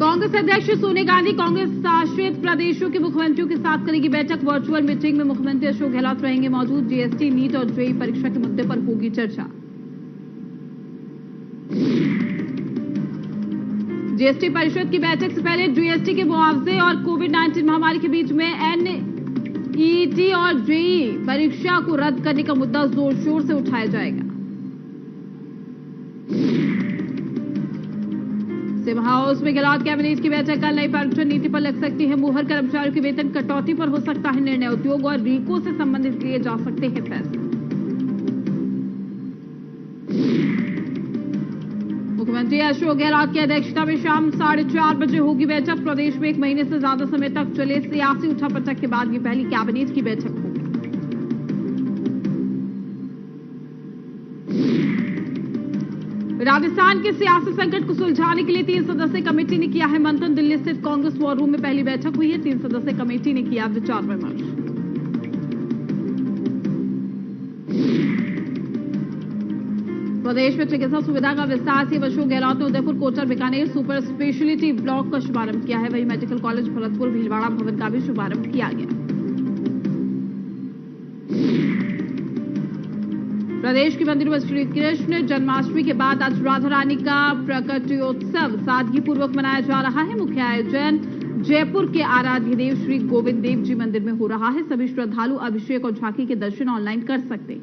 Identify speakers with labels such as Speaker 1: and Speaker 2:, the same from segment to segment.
Speaker 1: कांग्रेस अध्यक्ष सोनिया गांधी कांग्रेस शासित प्रदेशों के मुख्यमंत्रियों के साथ करेगी बैठक। वर्चुअल मीटिंग में मुख्यमंत्री अशोक गहलोत रहेंगे मौजूद। जीएसटी, नीट और जेईई परीक्षा के मुद्दे पर होगी चर्चा। जीएसटी परिषद की बैठक से पहले जीएसटी के मुआवजे और कोविड-19 महामारी के बीच में एनईटी और जेईई परीक्षा को रद्द करने का मुद्दा जोर शोर से उठाया जाएगा। सिम हाउस में गहलोत कैबिनेट की बैठक। कल नई परीक्षा नीति पर लग सकती है मुहर। कर्मचारियों के वेतन कटौती पर हो सकता है निर्णय। उद्योग और रीको से संबंधित लिए जा सकते हैं फैसले। मुख्यमंत्री अशोक गहलोत की अध्यक्षता में शाम 4:30 बजे होगी बैठक। प्रदेश में 1 महीने से ज्यादा समय तक चले सियासी उठापटक के बाद ये पहली कैबिनेट की बैठक होगी। राजस्थान के सियासी संकट को सुलझाने के लिए 3 सदस्यीय कमेटी ने किया है मंथन। दिल्ली स्थित कांग्रेस वॉर रूम में पहली बैठक हुई है। 3 सदस्यीय कमेटी ने किया विचार विमर्श। प्रदेश में चिकित्सा सुविधा का विस्तार सीएम अशोक गहलोत ने Udaipur, Kota, Bikaner super speciality block का शुभारंभ किया है। वहीं मेडिकल कॉलेज भरतपुर, भीलवाड़ा भवन का भी शुभारंभ किया गया। प्रदेश के मंदिरों में श्री कृष्ण जन्माष्टमी के बाद आज राधा रानी का प्रकटोत्सव सादगीपूर्वक मनाया जा रहा है। मुख्य आयोजन जयपुर के आराध्य देव श्री गोविंद देव जी मंदिर में हो रहा है। सभी श्रद्धालु अभिषेक और झांकी के दर्शन ऑनलाइन कर सकते।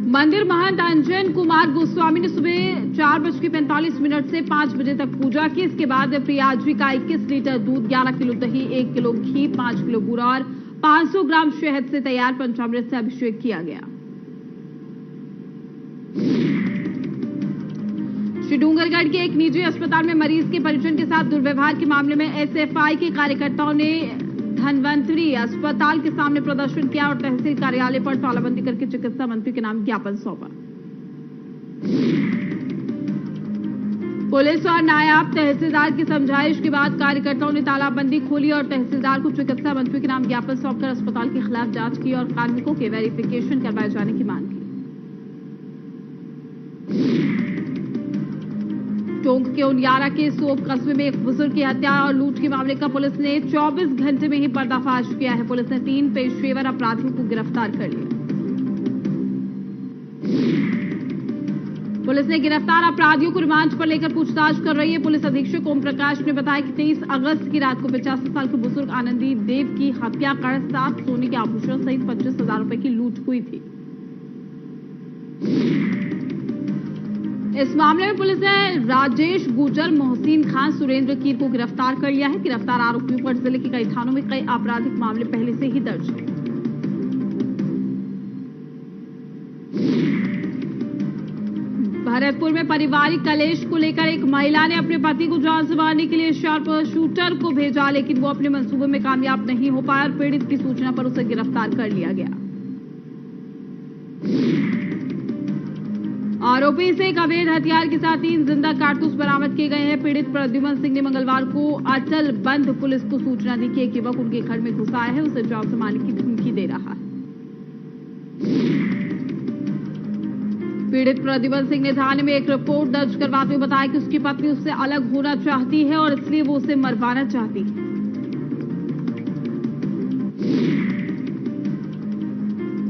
Speaker 1: मंदिर महंत अंजन कुमार गोस्वामी ने सुबह 4:45 से 5 बजे तक पूजा की। इसके बाद प्रिया जी का 21 लीटर दूध, 11 किलो दही, 1 किलो घी, 5 किलो गुड़ और 500 ग्राम शहद से तैयार पंचामृत से अभिषेक किया गया। श्री डूंगरगढ़ के एक निजी अस्पताल में मरीज के परिजन के साथ दुर्व्यवहार के मामले में एसएफआई के कार्यकर्ताओं ने धनवंतरी अस्पताल के सामने प्रदर्शन किया और तहसील कार्यालय पर तालाबंदी करके चिकित्सा मंत्री के नाम ज्ञापन सौंपा। पुलिस और नायब तहसीलदार की समझाइश के बाद कार्यकर्ताओं ने तालाबंदी खोली और तहसीलदार को चिकित्सा मंत्री के नाम ज्ञापन सौंपकर अस्पताल के खिलाफ जांच की और कार्मिकों के वेरिफिकेशन करवाए जाने की मांग की। टोंक के उनियारा के सोप कस्बे में एक बुजुर्ग की हत्या और लूट के मामले का पुलिस ने 24 घंटे में ही पर्दाफाश किया है। पुलिस ने 3 पेशेवर अपराधियों को गिरफ्तार कर लिया। पुलिस ने गिरफ्तार अपराधियों को रिमांड पर लेकर पूछताछ कर रही है। पुलिस अधीक्षक ओम प्रकाश ने बताया कि 23 अगस्त की रात को 85 साल के बुजुर्ग आनंदी देव की हत्या कर 7 सोने के आभूषण सहित 25,000 रुपए की लूट हुई थी। इस मामले में पुलिस ने राजेश गुजर, मोहसिन खान, सुरेंद्र कीर को गिरफ्तार कर लिया है। गिरफ्तार आरोपियों पर जिले के कई थानों में कई आपराधिक मामले पहले से ही दर्ज हैं। भरतपुर में पारिवारिक कलेश को लेकर एक महिला ने अपने पति को जान से मारने के लिए शार्प शूटर को भेजा, लेकिन वो अपने मंसूबे में कामयाब नहीं हो पाया और पीड़ित की सूचना पर उसे गिरफ्तार कर लिया गया। आरोपी से एक अवैध हथियार के साथ 3 जिंदा कारतूस बरामद किए गए हैं। पीड़ित प्रद्युमन सिंह ने मंगलवार को अटल बंद पुलिस को सूचना दी कि एक युवक उनके घर में घुस आया है, उसे जान से मारने की धमकी दे रहा है। पीड़ित प्रद्युमन सिंह ने थाने में एक रिपोर्ट दर्ज करवाते हुए बताया कि उसकी पत्नी उससे अलग होना चाहती है और इसलिए वो उसे मरवाना चाहती है।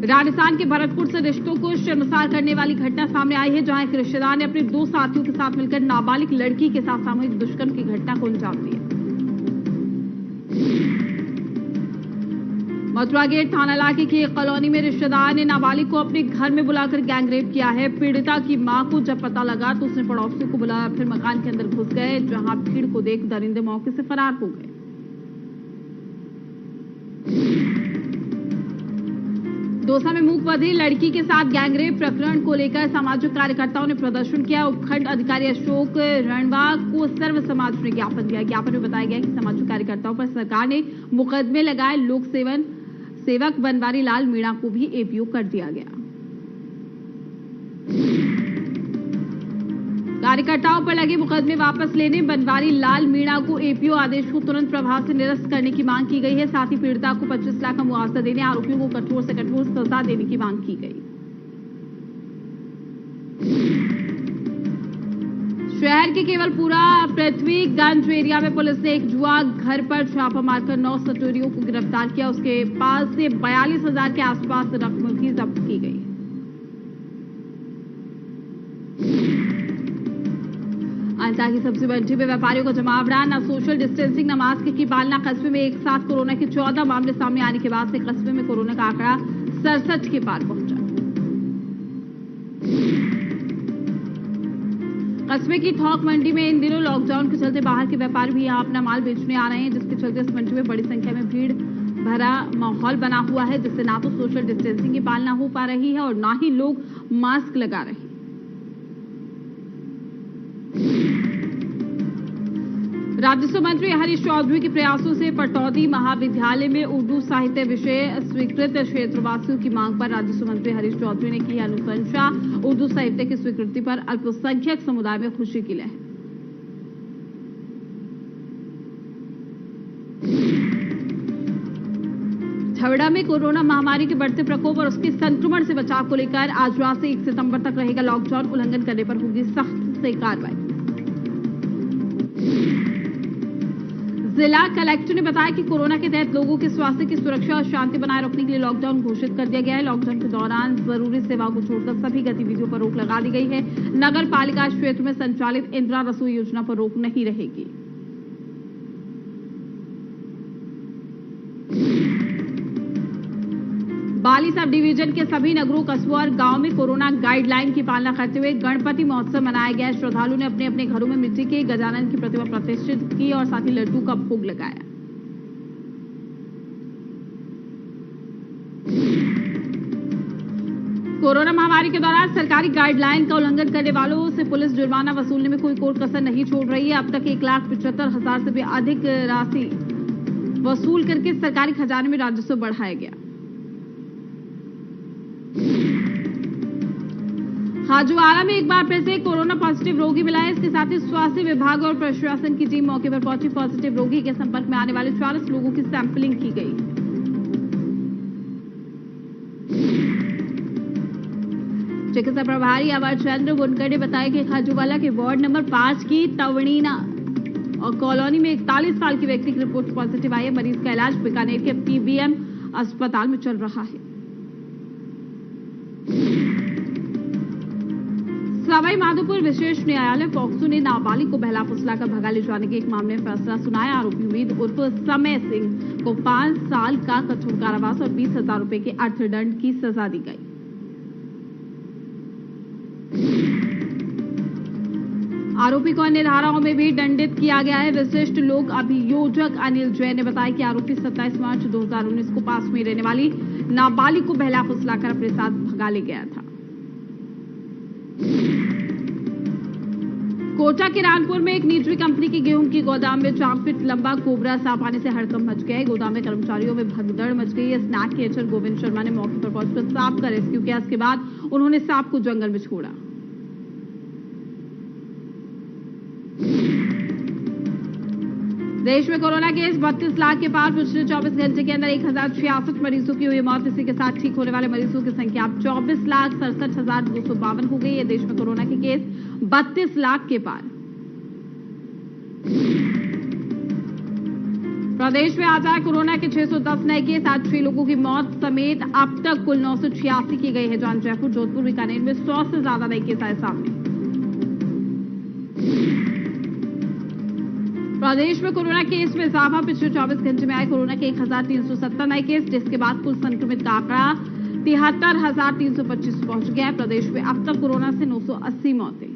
Speaker 1: राजस्थान के भरतपुर से रिश्तों को शर्मसार करने वाली घटना सामने आई है, जहां एक रिश्तेदार ने अपने 2 साथियों के साथ मिलकर नाबालिग लड़की के साथ सामूहिक दुष्कर्म की घटना को अंजाम दिया। मथुरा गेट थाना इलाके की एक कॉलोनी में रिश्तेदार ने नाबालिग को अपने घर में बुलाकर गैंगरेप किया है। पीड़िता की मां को जब पता लगा तो उसने पड़ोसियों को बुलाया, फिर मकान के अंदर घुस गए, जहां भीड़ को देख दरिंदे मौके से फरार हो गए। दौसा में मूकबधिर लड़की के साथ गैंगरेप प्रकरण को लेकर सामाजिक कार्यकर्ताओं ने प्रदर्शन किया। उपखंड अधिकारी अशोक रणवा को सर्व समाज ने ज्ञापन दिया। ज्ञापन में बताया गया कि सामाजिक कार्यकर्ताओं पर सरकार ने मुकदमे लगाए। लोक सेवक बनवारी लाल मीणा को भी एपीओ कर दिया गया। कार्यकर्ताओं पर लगे मुकदमे वापस लेने, बनवारी लाल मीणा को एपीओ आदेश को तुरंत प्रभाव से निरस्त करने की मांग की गई है। साथ ही पीड़िता को 25 लाख का मुआवजा देने, आरोपियों को कठोर से कठोर सजा देने की मांग की गई। शहर के केवल पूरा पृथ्वीगंज एरिया में पुलिस ने एक जुआ घर पर छापा मारकर 9 सटोरियों को गिरफ्तार किया। उसके पास से 42,000 के आसपास रकम भी जब्त की गई। अंता की सब्जी मंडी में व्यापारियों का जमावड़ा, न सोशल डिस्टेंसिंग न मास्क की पालना। कस्बे में एक साथ कोरोना के 14 मामले सामने आने के बाद से कस्बे में कोरोना का आंकड़ा 67 के पार पहुंचा। कस्बे की थोक मंडी में इन दिनों लॉकडाउन के चलते बाहर के व्यापारी भी यहां अपना माल बेचने आ रहे हैं, जिसके चलते इस मंडी में बड़ी संख्या में भीड़ भरा माहौल बना हुआ है, जिससे ना तो सोशल डिस्टेंसिंग की पालना हो पा रही है और ना ही लोग मास्क लगा रहे हैं। राजस्व मंत्री हरीश चौधरी के प्रयासों से पटौदी महाविद्यालय में उर्दू साहित्य विषय स्वीकृत। क्षेत्रवासियों की मांग पर राजस्व मंत्री हरीश चौधरी ने की अनुशंसा। उर्दू साहित्य की स्वीकृति पर अल्पसंख्यक समुदाय में खुशी की लहर। छवड़ा में कोरोना महामारी के बढ़ते प्रकोप और उसके संक्रमण से बचाव को लेकर आज रात से 1 सितंबर तक रहेगा लॉकडाउन। उल्लंघन करने पर होगी सख्त से कार्रवाई। जिला कलेक्टर ने बताया कि कोरोना के तहत लोगों के स्वास्थ्य की सुरक्षा और शांति बनाए रखने के लिए लॉकडाउन घोषित कर दिया गया है। लॉकडाउन के दौरान जरूरी सेवाओं को छोड़कर सभी गतिविधियों पर रोक लगा दी गई है। नगर पालिका क्षेत्र में संचालित इंदिरा रसोई योजना पर रोक नहीं रहेगी। बाली सब डिवीजन के सभी नगरों, कस्बों और गांव में कोरोना गाइडलाइन की पालना करते हुए गणपति महोत्सव मनाया गया। श्रद्धालुओं ने अपने अपने घरों में मिट्टी के गजानन की प्रतिमा प्रतिष्ठित की और साथ ही लड्डू का भोग लगाया। कोरोना महामारी के दौरान सरकारी गाइडलाइन का उल्लंघन करने वालों से पुलिस जुर्माना वसूलने में कोई कोर कसर नहीं छोड़ रही है। अब तक 1,75,000 से भी अधिक राशि वसूल करके सरकारी खजाने में राजस्व बढ़ाया गया। हाजुआरा में एक बार फिर से कोरोना पॉजिटिव रोगी मिला है। इसके साथ ही स्वास्थ्य विभाग और प्रशासन की टीम मौके पर पहुंची। पॉजिटिव रोगी के संपर्क में आने वाले 40 लोगों की सैंपलिंग की गई। चिकित्सा प्रभारी अमरचंद्र बुनकर ने बताया कि खाजूवाला के वार्ड नंबर 5 की तवणीना और कॉलोनी में 41 साल के व्यक्ति की रिपोर्ट पॉजिटिव आई है। मरीज का इलाज बीकानेर के पीबीएम अस्पताल में चल रहा है। सवाई माधोपुर विशेष न्यायालय पॉक्सो ने नाबालिग को बहला फुसलाकर भगा ले जाने के एक मामले में फैसला सुनाया। आरोपी उम्मीद उर्फ समय सिंह को 5 साल का कठोर कारावास और 20,000 रुपए के अर्थदंड की सजा दी गई। आरोपी को अन्य धाराओं में भी दंडित किया गया है। विशिष्ट लोक अभियोजक अनिल जैन ने बताया कि आरोपी 27 मार्च 2019 को पास में रहने वाली नाबालिग को बहला फुसलाकर अपने साथ भगा ले गया था। कोटा के रानपुर में एक निजी कंपनी की गेहूं की गोदाम में 4 फीट लंबा कोबरा सांप आने से हड़कंप मच गया है। गोदाम में कर्मचारियों में भगदड़ मच गई है। स्नैक के एचआर गोविंद शर्मा ने मौके पर पहुंचकर सांप का रेस्क्यू किया। इसके बाद उन्होंने सांप को जंगल में छोड़ा। देश में कोरोना केस 32 लाख के पार। पिछले 24 घंटे के अंदर 1,066 मरीजों की हुई मौत। इसी के साथ ठीक होने वाले मरीजों की संख्या अब 24,67,252 हो गई है। देश में कोरोना के केस 32 लाख के पार। प्रदेश में आज आए कोरोना के 610 नए केस। आज 6 लोगों की मौत समेत अब तक कुल 986 की गई है जान। जयपुर, जोधपुर, बीकानेर में 100 से ज्यादा नए केस आए सामने। प्रदेश में कोरोना केस में इजाफा। पिछले 24 घंटे में आए कोरोना के 1,370 नए केस, जिसके बाद कुल संक्रमित का आंकड़ा 73,325 पहुंच गया है। प्रदेश में अब तक कोरोना से 980 मौतें।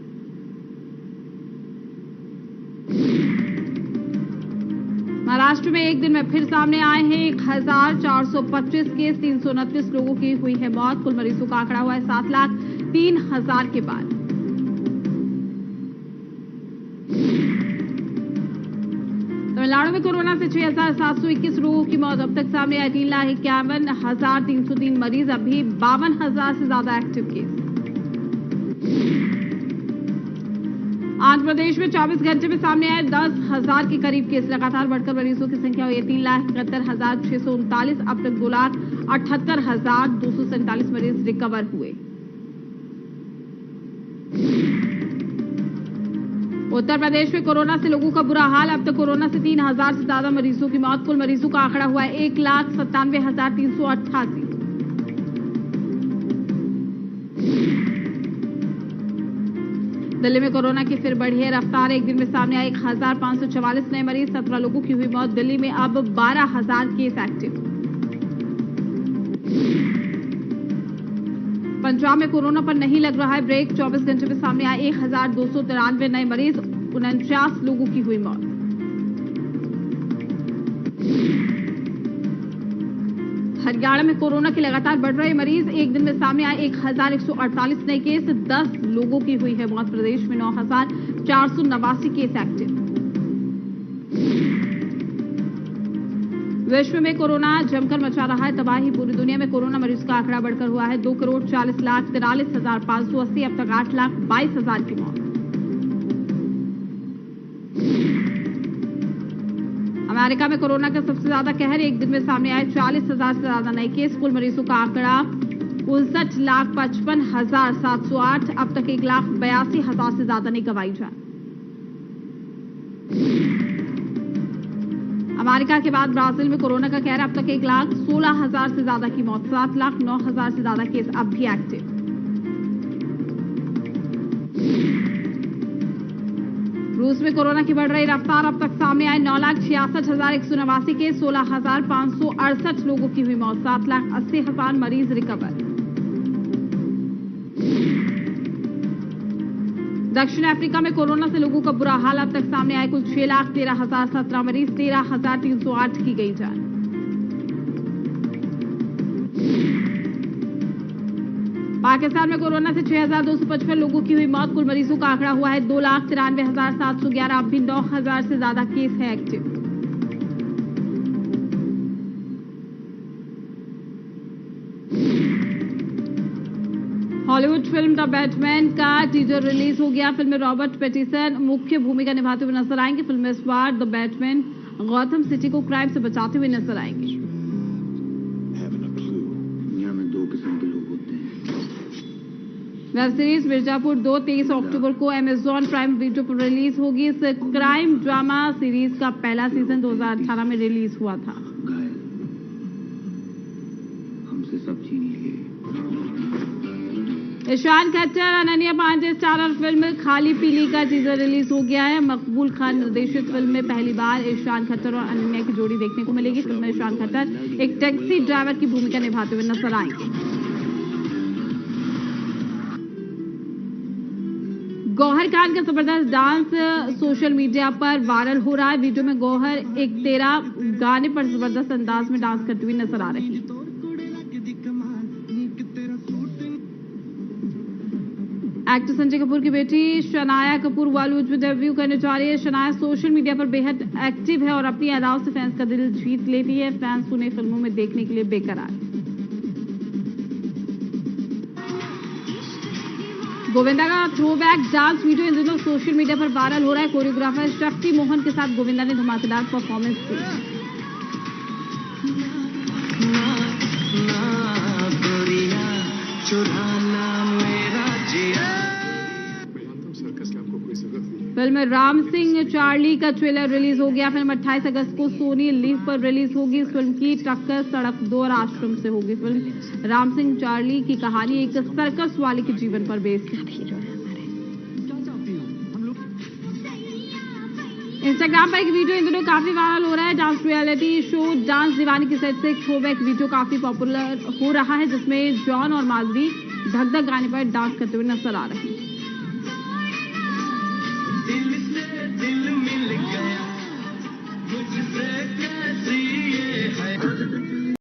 Speaker 1: महाराष्ट्र में एक दिन में फिर सामने आए हैं 1,425 केस। 329 लोगों की हुई है मौत। कुल मरीजों का आंकड़ा हुआ है 7,03,000 के पार। तमिलनाडु में कोरोना से 6,721 लोगों की मौत। अब तक सामने आए 3,51,303 मरीज। अभी 52,000 से ज्यादा एक्टिव केस। आंध्र प्रदेश में 24 घंटे में सामने आए 10,000 के करीब केस। लगातार बढ़कर मरीजों की संख्या हुई 3,71,639। अब तक 2,78,247 मरीज रिकवर हुए। उत्तर प्रदेश में कोरोना से लोगों का बुरा हाल। अब तक कोरोना से 3000 से ज्यादा मरीजों की मौत। कुल मरीजों का आंकड़ा हुआ है 1,97,388। दिल्ली में कोरोना की फिर बढ़ी है रफ्तार। एक दिन में सामने आए 1,544 नए मरीज। 17 लोगों की हुई मौत। दिल्ली में अब 12,000 केस एक्टिव। पंजाब में कोरोना पर नहीं लग रहा है ब्रेक। 24 घंटे में सामने आए 1,293 नए मरीज। 49 लोगों की हुई मौत। हरियाणा में कोरोना के लगातार बढ़ रहे मरीज। एक दिन में सामने आए 1,148 नए केस। 10 लोगों की हुई है मौत। प्रदेश में 9,489 केस एक्टिव। विश्व में कोरोना जमकर मचा रहा है तबाही। पूरी दुनिया में कोरोना मरीज का आंकड़ा बढ़कर हुआ है 2,40,43,580। अब तक 8,22,000 की मौत। अमेरिका में कोरोना का सबसे ज्यादा कहर। एक दिन में सामने आए 40,000 से ज्यादा नए केस। कुल मरीजों का आंकड़ा 59,55,708। अब तक 1,82,000 से ज्यादा ने गंवाई जान। अमेरिका के बाद ब्राजील में कोरोना का कहर। अब तक 1,16,000 से ज्यादा की मौत। 7,09,000 से ज्यादा केस अब भी एक्टिव। रूस में कोरोना की बढ़ रही रफ्तार। अब तक सामने आए 9,66,189 केस। 16,568 लोगों की हुई मौत। 7,80,000 मरीज रिकवर। दक्षिण अफ्रीका में कोरोना से लोगों का बुरा हाल। अब तक सामने आए कुल 6,13,017 मरीज। 13,308 की गई जान। पाकिस्तान में कोरोना से 6,255 लोगों की हुई मौत। कुल मरीजों का आंकड़ा हुआ है 2,93,711। अब भी 9,000 से ज्यादा केस है active. Hollywood film the Batman का टीजर रिलीज हो गया। फिल्म में रॉबर्ट पैटिसन मुख्य भूमिका निभाते हुए नजर आएंगे। फिल्म में इस बार द बैटमैन गॉथम सिटी को क्राइम से बचाते हुए नजर आएंगे। वेब सीरीज मिर्जापुर 2 23 अक्टूबर को अमेजॉन प्राइम वीडियो पर रिलीज होगी। इस क्राइम ड्रामा सीरीज का पहला सीजन 2018 में रिलीज हुआ था।
Speaker 2: हमसे सब छीन लिए।
Speaker 1: ईशान खट्टर अनन्या पांडे स्टारर फिल्म खाली पीली का टीजर रिलीज हो गया है। मकबूल खान निर्देशित फिल्म में पहली बार ईशान खट्टर और अनन्या की जोड़ी देखने को मिलेगी। फिल्म में ईशान खट्टर एक टैक्सी ड्राइवर की भूमिका निभाते हुए नजर आएंगे। गौहर खान का जबरदस्त डांस सोशल मीडिया पर वायरल हो रहा है। वीडियो में गौहर एक तेरा गाने पर जबरदस्त अंदाज में डांस करती हुई नजर आ रही है। एक्टर संजय कपूर की बेटी शनाया कपूर बॉलीवुड में डेब्यू करने जा रही है। शनाया सोशल मीडिया पर बेहद एक्टिव है और अपनी अदाओं से फैंस का दिल जीत लेती है। फैंस उन्हें फिल्मों में देखने के लिए बेकरार। गोविंदा का थ्रोबैक डांस वीडियो इन दिनों सोशल मीडिया पर वायरल हो रहा है। कोरियोग्राफर शक्ति मोहन के साथ गोविंदा ने धमाकेदार परफॉर्मेंस दी। फिल्म राम सिंह चार्ली का ट्रेलर रिलीज हो गया। फिल्म 28 अगस्त को सोनी लीव पर रिलीज होगी। इस फिल्म की टक्कर सड़क 2 और आश्रम से होगी। फिल्म राम सिंह चार्ली की कहानी एक सर्कस वाले के जीवन पर बेस्ड है। इंस्टाग्राम पर एक वीडियो इन दिनों काफी वायरल हो रहा है। डांस रियलिटी शो डांस दीवानी की साइड से एक थ्रोबैक वीडियो काफी पॉपुलर हो रहा है, जिसमें जॉन और माधुरी धक धक गाने पर डांस करते हुए नजर आ रहे हैं।